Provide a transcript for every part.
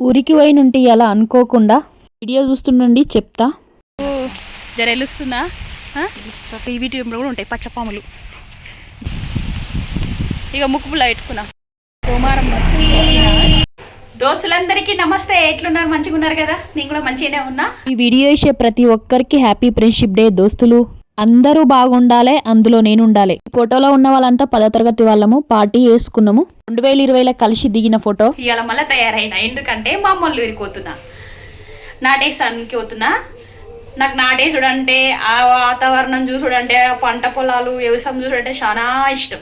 ఊరికి పోయినుంటే అలా అనుకోకుండా వీడియో చూస్తుండండి చెప్తా. జర ఎలుస్తుందా టీవీ ట్యూబ్లో కూడా ఉంటాయి పచ్చపాములు. ఇక ముక్కుపుల్ల పెట్టుకున్నా. సోమారం దోస్తులందరికీ నమస్తే. ఎట్లున్నారు? మంచిగా ఉన్నారు కదా? నేను కూడా మంచిగానే ఉన్నా. ఈ వీడియో ఇచ్చే ప్రతి ఒక్కరికి హ్యాపీ ఫ్రెండ్షిప్ డే. దోస్తులు అందరూ బాగుండాలి, అందులో నేను ఉండాలి. ఫోటోలో ఉన్న వాళ్ళంతా 10వ తరగతి వాళ్ళము. పార్టీ చేసుకున్నాము. 2020లో కలిసి దిగిన ఫోటో ఇవాళ మళ్ళీ తయారైనా. ఎందుకంటే మా అమ్మోళ్ళు ఊరిపోతున్నా, నాటేసానికి పోతున్నా. నాకు నాటేసుడంటే, ఆ వాతావరణం చూసుడంటే, పంట పొలాలు వ్యవసాయం చూసుడంటే చాలా ఇష్టం.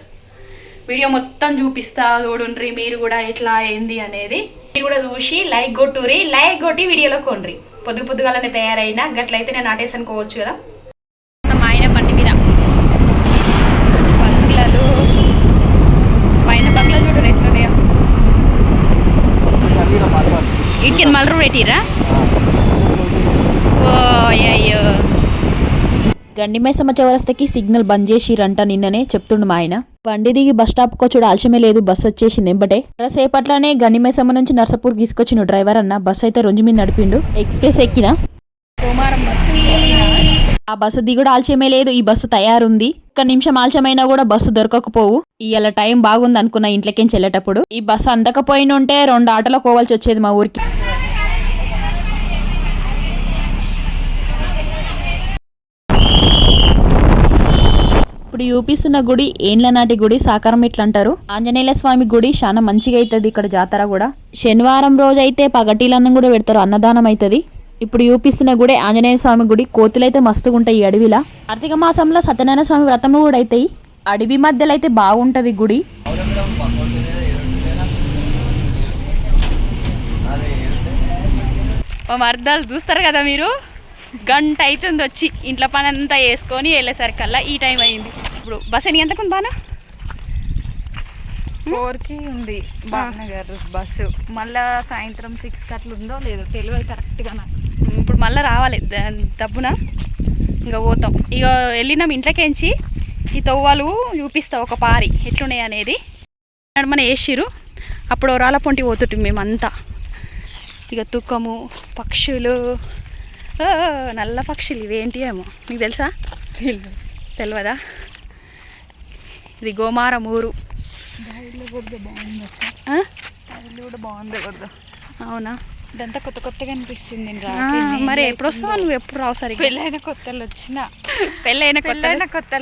వీడియో మొత్తం చూపిస్తా, చూడుండ్రి మీరు కూడా ఎట్లా ఏంది అనేది. మీరు కూడా చూసి లైక్ కొట్టురి, లైక్ కొట్టి వీడియోలో కొండ్రి. పొద్దుగాలనే తయారైనా, గట్లయితే నేను నాటేసనుకోవచ్చు కదా. మా ఆయన బండి మీద బంగ్లాలు, పైన బంగ్లాలు చూడరు ఎట్లున్నాయో. ఇటుకి మలరు పెట్టిరా. ఓ అయ్యో, గండిమైసమ్మ చౌరస్తకి సిగ్నల్ బంద్ చేసిరంట నిన్ననే చెప్తుండు మా ఆయన. బండి దిగి బస్ స్టాప్ కొచ్చుడు ఆలస్యమే లేదు, బస్ వచ్చేసి నింబటే. సేపట్లనే గండిమైసమ్మ నుంచి నర్సపూర్ తీసుకొచ్చిన డ్రైవర్ అన్న. బస్ అయితే రోజు మీద నడిపిండు. ఎక్స్ప్రెస్ ఎక్కినా. సోమారం ఆ బస్సు దిగుడు ఆలస్యమే లేదు. ఈ బస్సు తయారుంది. ఒక్క నిమిషం ఆలస్యమైనా కూడా బస్సు దొరకకపోవు. ఇవాళ టైం బాగుంది అనుకున్నా ఇంట్లోకేంచి వెళ్ళేటప్పుడు. ఈ బస్సు అందకపోయినుంటే 2 ఆటోలో పోవాల్సి వచ్చేది మా ఊరికి. ఇప్పుడు చూపిస్తున్న గుడి ఏండ్ల నాటి గుడి, సాకారం ఇట్లా అంటారు. ఆంజనేయ స్వామి గుడి చాలా మంచిగా అవుతుంది ఇక్కడ జాతర కూడా. శనివారం రోజు అయితే పగటీలన్నం కూడా పెడతారు, అన్నదానం అవుతుంది. ఇప్పుడు చూపిస్తున్న గుడి ఆంజనేయ స్వామి గుడి. కోతులైతే మస్తుగా ఉంటాయి ఈ అడవిలా. కార్తీక మాసంలో సత్యనారాయణ స్వామి వ్రతం కూడా అవుతాయి. అడవి మధ్యలో అయితే బాగుంటది గుడి. మర్దాలు చూస్తారు కదా మీరు. గంట అవుతుంది వచ్చి ఇంట్లో పని అంతా వేసుకొని వెళ్ళేసరికల్లా ఈ టైం అయింది. ఇప్పుడు బస్ ఎన్ని గంటలకు ఉంది? బాగా 4కి ఉంది బాగ్నగర్ బస్సు. మళ్ళా సాయంత్రం 6కి అట్లా ఉందో లేదో తెలియదు కరెక్ట్గా నాకు. ఇప్పుడు మళ్ళీ రావాలి దబ్బున. ఇంకా పోతాం. ఇక వెళ్ళినాం ఇంట్లోకేంచి. ఈ తవ్వాలు చూపిస్తా ఒక పారి ఎట్లున్నాయి అనేది. నడమని వేసిరు. అప్పుడు ఒరాల పొంటి పోతుంటాం మేమంతా. ఇక తుక్కము, పక్షులు, నల్ల పక్షులు ఇవేంటి ఏమో మీకు తెలుసా? తెలియదా? ఇది గోమారం ఊరు. బాగుంది. అవునా? ఇదంతా కొత్తగా అనిపిస్తుంది. మరి ఎప్పుడు వస్తావా? నువ్వు ఎప్పుడు రావు? సరే, పెళ్ళైన కొత్తలు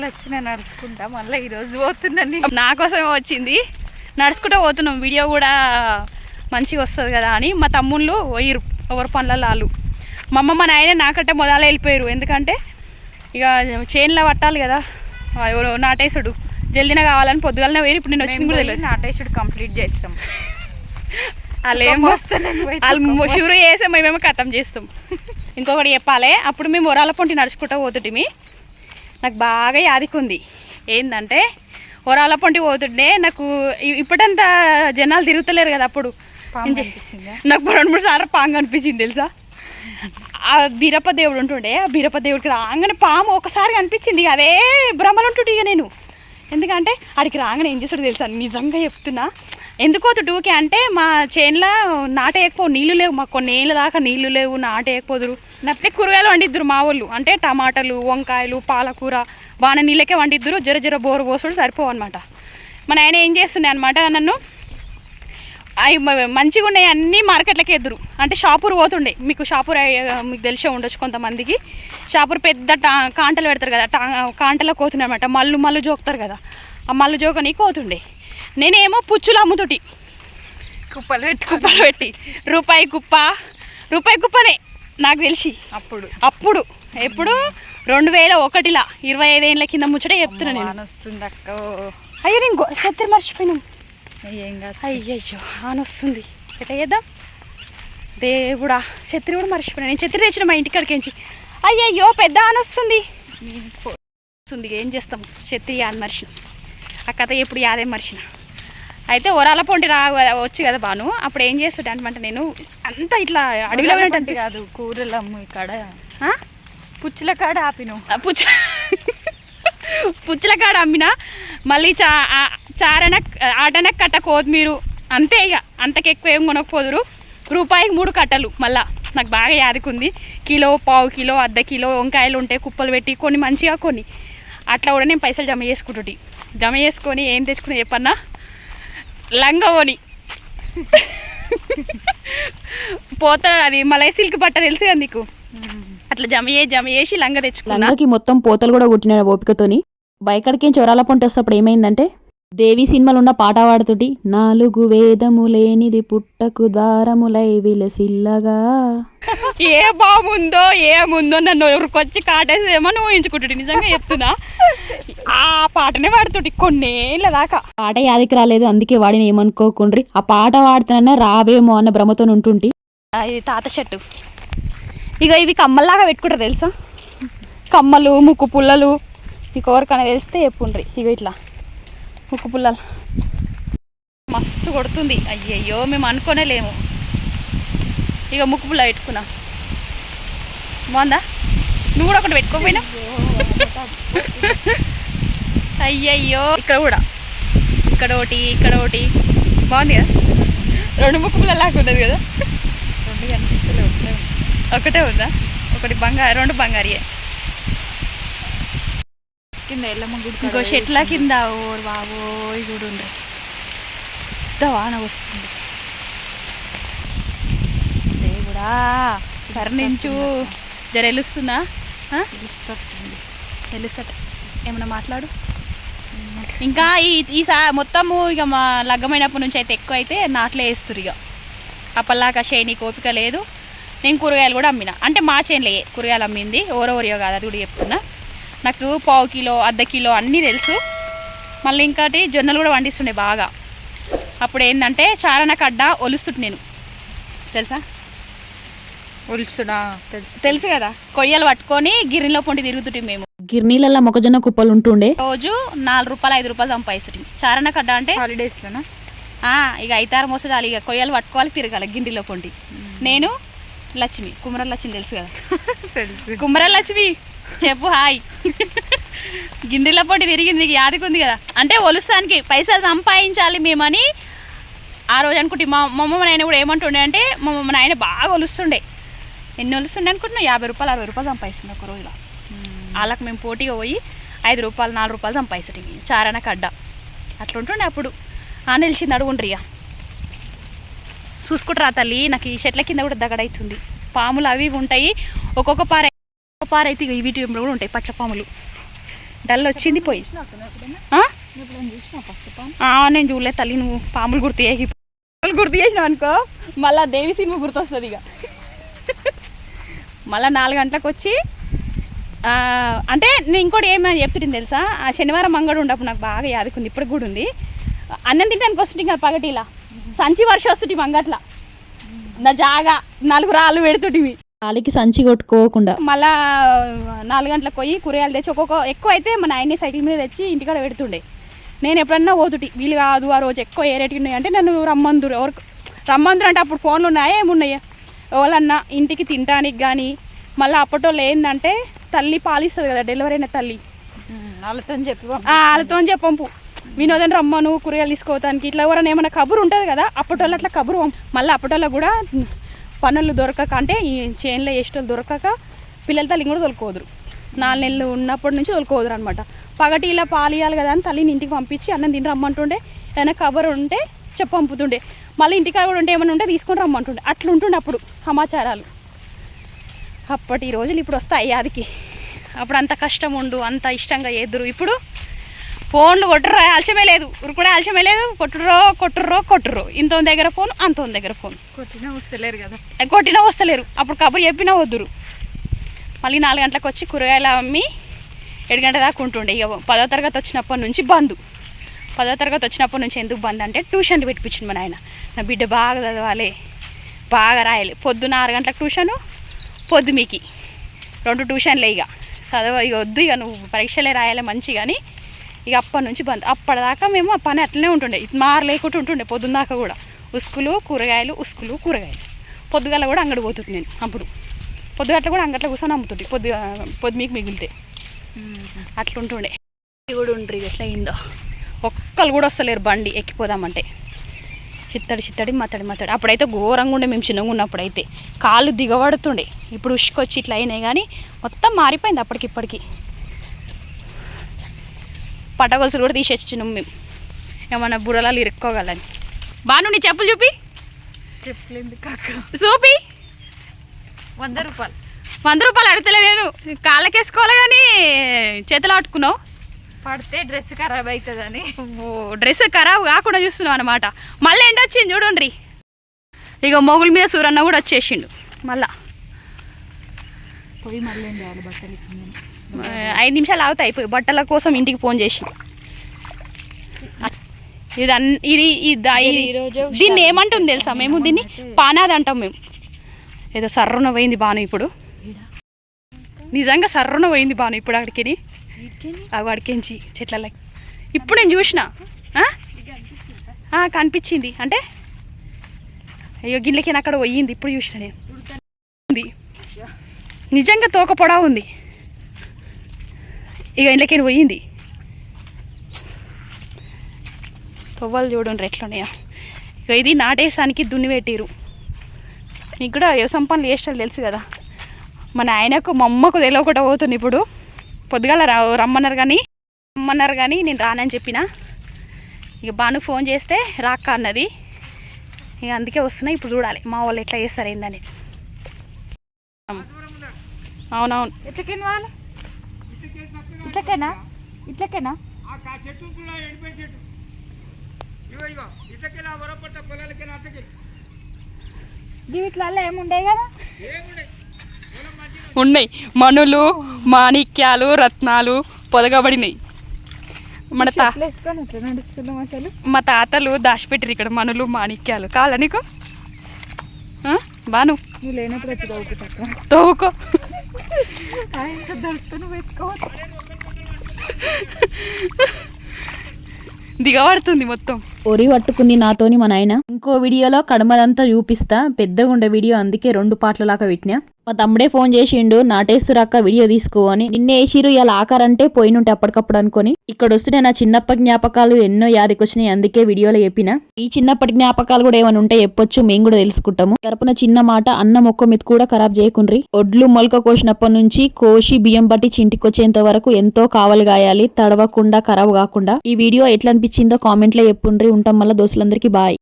వచ్చిన నడుచుకుంటా. మళ్ళీ ఈరోజు పోతున్నాను. నా కోసమే వచ్చింది. నడుచుకుంటూ పోతున్నాం. వీడియో కూడా మంచిగా వస్తుంది కదా అని మా తమ్ముళ్ళు పోయిరు ఎవరి పనులలో వాళ్ళు. మా అమ్మ మా నాయనే నాకంటే మొదలు వెళ్ళిపోయారు. ఎందుకంటే ఇక చేనులో పట్టాలి కదా, ఎవరు నాటేసుడు జల్దిన కావాలని పొద్దుగాలనే పోయి. ఇప్పుడు నేను వచ్చింది కూడా తెలియదు. నాటేసుడు కంప్లీట్ చేస్తాం. వాళ్ళు ఏం వాళ్ళు షూరు చేసాం, మేమేమో ఖతం చేస్తాం. ఇంకొకటి చెప్పాలి, అప్పుడు మేము ఒరాల పొంటి నడుచుకుంటూ పోతుంటిమి. నాకు బాగా యాదికుంది ఏంటంటే, ఒరాల పొంటి పోతుంటే నాకు ఇప్పుడంతా జనాలు తిరుగుతలేరు కదా. అప్పుడు నాకు 2-3 సార్లు పాంగ్ అనిపించింది తెలుసా. ఆ బీరప్ప దేవుడు ఉంటుండే, ఆ బీరప్ప దేవుడికి రాగానే పాము ఒకసారి అనిపించింది. అదే భ్రమలు ఉంటుండే ఇక నేను. ఎందుకంటే అడికి రాగానే ఏం చేస్తాడు తెలుసా, నిజంగా చెప్తున్నా. ఎందుకో టూకే అంటే మా చేనులో నాటేయకపోవు, నీళ్ళు లేవు మాకు. కొన్ని ఏళ్ళ దాకా నీళ్ళు లేవు, నాటేయకపోదురు. నచ్చితే కూరగాయలు వండిద్దురు మా వాళ్ళు. అంటే టమాటాలు, వంకాయలు, పాలకూర బాగా నీళ్ళకే వండిద్దురు. జర బోరు పోసుడు సరిపోవు అనమాట. మన ఆయన ఏం చేస్తుండే అనమాట, నన్ను అవి మంచిగా ఉన్నాయి అన్నీ మార్కెట్లకి ఎదురు. అంటే షాపూర్ పోతుండే. మీకు షాపూర్ మీకు తెలిసే ఉండొచ్చు కొంతమందికి. షాపూర్ పెద్ద కాంటలు పెడతారు కదా, కాంటలో కోతుండే అనమాట. మళ్ళు జోకుతారు కదా, ఆ మళ్ళు జోకని కోతుండే. నేనేమో పుచ్చులు అమ్ముతుటి కుప్పలు పెట్టి రూపాయి కుప్పనే నాకు తెలిసి. అప్పుడు ఎప్పుడు 2001లో 25 ఏళ్ళ కింద ముచ్చట చెప్తున్నా నేను. వస్తుంది అక్క. అయ్యో నేను ఛత్రి మర్చిపోయినాం. ఏం కాదు. అయ్యయ్యో ఆన వస్తుంది. ఎట్లా చేద్దాం దేవుడా, ఛత్రి కూడా మర్చిపోయినా. నేను ఛత్రి తెచ్చిన మా ఇంటికాడికించి. అయ్యయ్యో పెద్ద ఆన వస్తుంది. ఏం చేస్తాం, ఛత్రి యాద మర్చిన. ఆ కథ ఎప్పుడు యాదే మర్చిన. అయితే ఒరాల పొంటి వచ్చు కదా బాను. అప్పుడు ఏం చేస్తుంటే అనమాట, నేను అంతా ఇట్లా అడవిలో కాదు కూరలు అమ్ము ఇక్కడ పుచ్చుల కాడ ఆపిను. పుచ్చుల కాడ అమ్మినా. మళ్ళీ ఆటన కట్ట కొత్తిమీర అంతే. ఇక అంతకెక్కువ ఏం కొనకపోదురు. రూపాయికి 3 కట్టలు. మళ్ళా నాకు బాగా యాదకుంది. కిలో, పావు కిలో, అర్ధ కిలో వంకాయలు ఉంటే కుప్పలు పెట్టి కొన్ని మంచిగా కొన్ని అట్లా కూడా నేను పైసలు జమ చేసుకుంటుంటి. జమ చేసుకొని ఏం తెచ్చుకున్నా చెప్పన్నా, లంగవోని పోత అది మలై సిల్క్ బట్ట తెలుసు కదా నీకు, అట్లా జమ చేసి లంగ తెచ్చుకున్నా. లంగకి మొత్తం పోతలు కూడా కుట్టిన ఓపికతోని. బయకడికేం చొరాల పొంటి వస్తప్పుడు ఏమైందంటే దేవి సినిమాలో ఉన్న పాట పాడుతుటి, 4 వేదములేనిది పుట్టకు ద్వారములై విలసిల్లగా. ఏ బాగుందో ఏముందో నన్ను ఎవరికొచ్చి కాటేసేమో నువ్వు ఊహించుకుంటుడి. నిజంగా చెప్తున్నా, ఆ పాటనే పాడుతుటి కొన్నేళ్ళ దాకా. పాట యాదికి రాలేదు, అందుకే వాడిని ఏమనుకోకుండ్రి. ఆ పాట పాడుతున్నా రావేమో అన్న భ్రమతో ఉంటుంటి. ఇది తాత చెట్టు. ఇక ఇవి కమ్మల్లాగా పెట్టుకుంటారు తెలుసా, కమ్మలు, ముక్కు పుల్లలు. మీకు ఎవరికైనా తెలిస్తే చెప్పుండ్రి. ఇక ఇట్లా ముక్కు పుల్లలు మస్తు కొడుతుంది. అయ్యయ్యో మేము అనుకోనే లేము. ఇక ముక్కు పుల్ల పెట్టుకున్నా, బాగుందా? నువ్వు కూడా ఒకటి పెట్టుకోపోయినా? అయ్యయ్యో ఇక్కడ కూడా, ఇక్కడ ఒకటి బాగుంది కదా. 2 ముక్కు పుల్ల లాగా ఉన్నది కదా. 2 కనిపిస్తలేవు, ఒకటే ఉందా? ఒకటి బంగారు, 2 బంగారియే. కింద ఎల్లమ్మ గుడి ఇంకో చెట్ల కింద ఓ బాబో ఈ గుడి ఉండ్రి, పెద్ద వాన వస్తుంది. దేవుడా కరుణించు. జర ఎలుస్తున్నా, తెలుసట. ఏమన్నా మాట్లాడు. ఇంకా ఈ మొత్తము ఇక మా లగ్గమైనప్పటి నుంచి అయితే ఎక్కువ అయితే నాట్లే వేస్తురు. ఇక అప్పలాగా చేనికి ఓపిక లేదు. నేను కూరగాయలు కూడా అమ్మిన, అంటే మా చేనులే కూరగాయలు అమ్మింది, ఓరో కాదు, అది కూడా చెప్తున్నా. నాకు పావు కిలో, అర్ధ కిలో అన్నీ తెలుసు. మళ్ళీ ఇంకోటి జొన్నలు కూడా వండిస్తుండే బాగా. అప్పుడు ఏంటంటే చారణ కడ్డ ఒలుస్తుంటే నేను, తెలుసా? ఒలుసుడా తెలుసు కదా. కొయ్యలు పట్టుకొని గిరిలో పొంటి తిరుగుతుంటే మేము. గిర్నీలల్లో మొక్కజొన్న కుప్పలు ఉంటుండే. రోజు 4 రూపాయలు 5 రూపాయలు సంపాదిస్తుంటే. చారణ కడ్డ అంటే హాలిడేస్లోనా? ఇక 5-6 మోసదాలు. ఇక కొయ్యలు పట్టుకోవాలి, తిరగాలి గిండిలో పొంటి. నేను లక్ష్మి, కుమర లక్ష్మి తెలుసు కదా. తెలుసు. కుమర లక్ష్మి చెప్పు హాయ్. గిండిలో పొంటి తిరిగింది, నీకు యాదకుంది కదా. అంటే ఒలుస్తానికి పైసలు సంపాదించాలి మేమని ఆ రోజు అనుకుంటే. మా అమ్మ నాయన కూడా ఏమంటుండే అంటే, మా అమ్మ నాయన బాగా ఒలుస్తుండే. ఎన్ని ఒలుస్తుండే అనుకుంటున్నా? 50 రూపాయలు 60 రూపాయలు సంపాదిస్తుండే ఒక రోజులో. వాళ్ళకి మేము పోటీగా పోయి 5 రూపాయలు 4 రూపాయలు సంపాదిస్తుంటే చారణ కడ్డ అట్లా ఉంటుండే అప్పుడు. నిలిచింది అడుగుండ్రి. ఇక చూసుకుంటారా తల్లి, నాకు ఈ చెట్ల కింద కూడా దగడవుతుంది. పాములు అవి ఉంటాయి. ఒక్కొక్క పారైతే ఇక వీటి కూడా ఉంటాయి పచ్చపాములు. డల్ వచ్చింది పోయి. నేను చూడలే తల్లి. నువ్వు పాములు గుర్తు చేసినావు అనుకో, మళ్ళీ దేవి సినిమా గుర్తొస్తుంది. ఇక మళ్ళీ 4 గంటలకు వచ్చి అంటే నేను ఇంకోటి ఏమైనా చెప్తుంది తెలుసా, ఆ శనివారం మంగడు ఉండప్పుడు నాకు బాగా యాదకుంది, ఇప్పటికి కూడా ఉంది. అన్నం తింటానికి వస్తుంది ఇంకా పగటిలా సంచి వర్షం వస్తుంది మంగట్లా. నా జాగా 4 రాళ్ళు పెడుతుంటివి కాలికి సంచి కొట్టుకోకుండా. మళ్ళా 4 గంటలకు పోయి కూరగాయలు తెచ్చి ఒక్కొక్క ఎక్కువ అయితే మన ఆయన్ని సైకిల్ మీద తెచ్చి ఇంటికాడ పెడుతుండే. నేను ఎప్పుడన్నా పోతుటి, వీలు కాదు ఆ రోజు ఎక్కువ ఏ రేటుకి ఉన్నాయి అంటే నన్ను రమ్మందురు. రమ్మందురు అంటే అప్పుడు ఫోన్లు ఉన్నాయా ఏమున్నాయా, ఎవరన్నా ఇంటికి తినడానికి కానీ. మళ్ళీ అప్పటోళ్ళు ఏంటంటే తల్లి పాలిస్తుంది కదా, డెలివరీ అయిన తల్లి, వాళ్ళతో చెప్పంపు వినోదం రమ్మను కూరగాయలు తీసుకోవడానికి. ఇట్లా ఎవరైనా ఏమైనా కబురు ఉంటుంది కదా, అప్పటోళ్ళు అట్లా కబురు. మళ్ళీ అప్పటోళ్ళు కూడా పనులు దొరకక, అంటే ఈ చేనులో వేసేటోళ్ళు దొరకక పిల్లల తల్లిని కూడా తొలుకోదురు. 4 నెలలు ఉన్నప్పటి నుంచి తొలుకోదురు అనమాట. పగటి ఇలా పాలు ఇవ్వాలి కదా అని తల్లిని ఇంటికి పంపించి అన్నం తిని రమ్మంటుండే. ఏదైనా కబురు ఉంటే పంపుతుండే. మళ్ళీ ఇంటికాడ కూడా ఉంటే ఏమైనా ఉంటే తీసుకొని రమ్మంటుండే. అట్లా ఉంటుండే అప్పుడు సమాచారాలు. అప్పటి రోజులు ఇప్పుడు వస్తాయి యాదికి. అప్పుడు అంత కష్టం ఉండు, అంత ఇష్టంగా ఎదురు. ఇప్పుడు ఫోన్లు కొట్టుర్రో ఆలస్యమే లేదు, ఉరుకుడే ఆలస్యమే లేదు. కొట్టుర్రో ఇంత దగ్గర ఫోన్, అంత దగ్గర ఫోన్. కొట్టినా వస్తలేరు. అప్పుడు కబురు చెప్పినా వద్దురు. మళ్ళీ 4 గంటలకు వచ్చి కూరగాయలు అమ్మి 7 గంటల దాకా ఉంటుండే. ఇక 10వ తరగతి వచ్చినప్పటి నుంచి బంద్. 10వ తరగతి వచ్చినప్పటి నుంచి ఎందుకు బంద్ అంటే ట్యూషన్లు పెట్టించింది మా నాయన. నా బిడ్డ బాగా చదవాలి, బాగా రాయాలి. పొద్దున్న 6 గంటలకు ట్యూషను, పొద్దుమీకి 2 ట్యూషన్లే. ఇక చదవ, ఇక వద్దు, ఇక నువ్వు పరీక్షలే రాయాలి మంచి. కానీ ఇక అప్పటి నుంచి బంద్. అప్పటిదాకా మేము ఆ పని అట్లనే ఉంటుండే, మారలేకుండా ఉంటుండే. పొద్దున్న దాకా కూడా ఉసుకులు కూరగాయలు. పొద్దుగల కూడా అంగడి పోతుంది నేను. అప్పుడు పొద్దుగట్ల కూడా అంగట్లో కూర్చొని అమ్ముతుంది, పొద్దు మీకు మిగిలితే. అట్లుంటుండే. కూడా ఉండ్రి ఎట్లా అయిందో. ఒక్కరు కూడా వస్తలేరు బండి ఎక్కిపోదామంటే. చిత్తడి మత్తడి అప్పుడైతే ఘోరంగా ఉండే మేము చిన్నగా ఉన్నప్పుడైతే కాళ్ళు దిగబడుతుండే. ఇప్పుడు ఉష్కొచ్చి ఇట్లా అయినాయి కానీ మొత్తం మారిపోయింది అప్పటికిప్పటికి. పట్టగొలుసులు కూడా తీసేచ్చినాం మేము ఏమన్నా బుర్రలాలు ఇరుక్కోగలని. బాను నీ చెప్పులు చూపి. చెప్పలేదు కాక చూపి. 100 రూపాయలు. 100 రూపాయలు అడతలే నేను, కాళ్ళకేసుకోవాలి కానీ చేతులు ఆడుకున్నావు. పడితే డ్రెస్ ఖరాబ్ అవుతుందని. డ్రెస్ ఖరాబ్ కాకుండా చూస్తున్నావు అనమాట. మళ్ళీ ఎండ వచ్చింది చూడండి. ఇక మొగుల మీద సూరన్న కూడా వచ్చేసిండు మళ్ళా. పోయి మళ్ళీ చేయాలి బట్టలు. 5 నిమిషాలు అవుతాయి అయిపోయి బట్టల కోసం ఇంటికి ఫోన్ చేసి. దీన్ని ఏమంటుంది తెలుసా? మేము దీన్ని పానాది అంటాం మేము. ఏదో సర్రున పోయింది బాను ఇప్పుడు, నిజంగా సర్రున పోయింది బాను ఇప్పుడు అక్కడికి అడికించి చెట్ల. ఇప్పుడు నేను చూసిన కనిపించింది అంటే అయ్యో గిన్నెకి అక్కడ పోయింది. ఇప్పుడు చూసిన నేను నిజంగా తోక పొడా ఉంది. ఇక ఇంట్లోకి పోయింది. తొవ్వలు చూడండి ఎట్లున్నాయో. ఇక ఇది నాటేసానికి దున్ని పెట్టిరు. నీకు కూడా వ్యవసాయం పనులు చేసేది తెలుసు కదా. మన ఆయనకు మా అమ్మకు తెలియకుండా పోతుంది. ఇప్పుడు పొద్దుగాల రమ్మన్నారు కానీ నేను రానని చెప్పిన. ఇక బాను ఫోన్ చేస్తే రాక్క అన్నది. ఇక అందుకే వస్తున్నా. ఇప్పుడు చూడాలి మా వాళ్ళు ఎట్లా చేస్తారు ఏందని. అవునవును. ఇట్లకేనా ఇట్లా ఏముండే కదా. ఉన్నాయి మణులు, మాణిక్యాలు, రత్నాలు పొదగబడినాయి. మా తాతలు దాచిపెట్టారు ఇక్కడ మణులు మాణిక్యాలు. కావాలా నీకు? బాను నువ్వు లేనప్పుడు వచ్చి తోవుకో. దిగబడుతుంది మొత్తం. ఒరి పట్టుకుంది నాతోని మా నాయన. ఇంకో వీడియోలో కడమదంతా చూపిస్తా. పెద్దగా ఉండే వీడియో, అందుకే 2 పార్ట్లలాగా పెట్టినా. మా తమ్ముడే ఫోన్ చేసిండు నాటేస్తురాక్క వీడియో తీసుకో అని. నిన్నే వేసిరు ఇలా ఆకారంటే పోయినుంటే అప్పటికప్పుడు అనుకొని. ఇక్కడ వస్తుంటే నా చిన్నప్పటి జ్ఞాపకాలు ఎన్నో యాదికొచ్చినాయి. అందుకే వీడియోలో చెప్పిన. ఈ చిన్నప్పటి జ్ఞాపకాలు కూడా ఏమైనా ఉంటే చెప్పొచ్చు, మేము కూడా తెలుసుకుంటాము. తరపున చిన్న మాట, అన్నం ఒక్క మెతు కూడా ఖరాబ్ చేయకుండ్రి. ఒడ్లు మొలక కోసినప్పటి నుంచి కోసి బియ్యం పట్టి చింటికొచ్చేంత వరకు ఎంతో కావలి గాయాలి, తడవకుండా ఖరాబ్ కాకుండా. ఈ వీడియో ఎట్లా అనిపించిందో కామెంట్లో చెప్పుండ్రి. ఉంటాం మళ్ళీ దోస్తులందరికీ బాయ్.